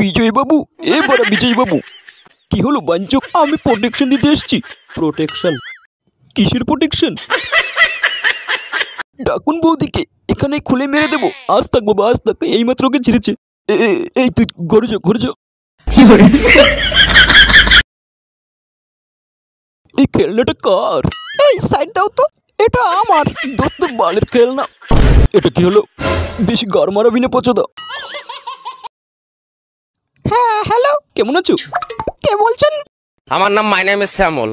বিজয় বাবু, এবার বিজয় বাবু, কি হলো বাঞ্চক? আমি প্রোটেকশন দিতে এসেছি। প্রোটেকশন? কিসের প্রোটেকশন? ডাকুন বৌদিকে, এখানে খুলে মেরে দেবো। আজ থাক বাবা, আজ থাক, এইমাত্র ওকে ছেড়েছে। এই তুই ঘরে যা, ঘরে যা। এই খেলনাটা কার? এই সাইড দাও তো, এটা আমার। দত্ত বালের খেলনা। এটা কি হলো? বেশি গার মারাবি না পচা দাও। হ্যাঁ হ্যালো, কেমন আছো? কে বলছেন? আমার নাম my name is Shyamal.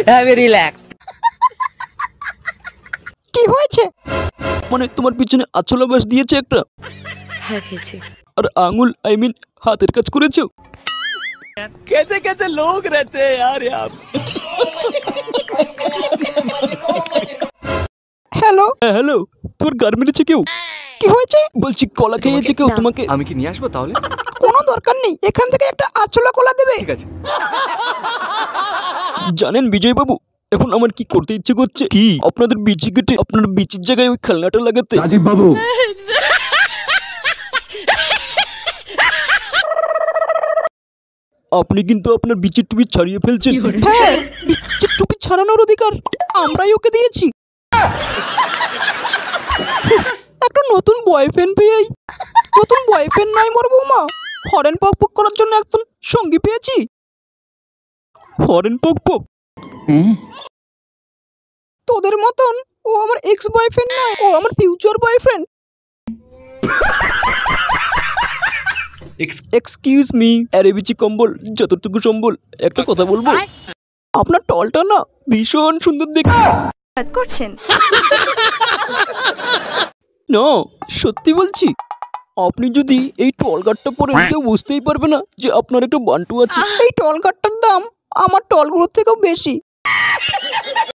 Have a relax. কি হয়েছে? মানে তোমার পিছনে আছলা বাস দিয়েছে একটা? হ্যাঁ খেয়েছি। আর আঙুল আই মিন হাতের কাজ করেছো? कैसे कैसे लोग रहते हैं यार यहाँ। হ্যালো হ্যালো, তোমার গার মেরেছে কেউ? কি হয়েছে? বলছি কলা খেয়েছে কেউ তোমাকে? আমি কি নিয়ে আসবো তাহলে? কোনো দরকার নেই, এখান থেকে একটা আছলা কলা দেবে। ঠিক আছে। জানেন বিজয় বাবু, এখন আমার কি করতে ইচ্ছে করছে? কি? আপনাদের বিচি কেটে আপনার বিচির জায়গায় ওই খেলনাটা লাগাতে। রাজীব বাবু, আপনি কিন্তু আপনার বিচির টুপি ছাড়িয়ে ফেলছেন। হ্যাঁ, বিচির টুপি ছাড়ানোর অধিকার আমরাই ওকে দিয়েছি। একটা নতুন বয়ফ্রেন্ড পেয়েই, নতুন বয়ফ্রেন্ড নাই মোর বৌমা, হরেন পক পক করার জন্য একজন সঙ্গী পেয়েছি। হরেন পক পক? তোদের মতন ও আমার এক্স বয়ফ্রেন্ড নয়, ও আমার ফিউচার বয়ফ্রেন্ড। এক্সকিউজ মি, আরে বিচি কম্বল, যতটুকু সম্বল, একটা কথা বলবো? আপনার টলটা না ভীষণ সুন্দর দেখতে। করছেন? না, সত্যি বলছি। আপনি যদি এই টলগাটটা পরে, কেউ বুঝতেই পারবে না যে আপনার একটা বান্টু আছে। এই টলগাটটার দাম আমার টলগুলোর থেকেও বেশি।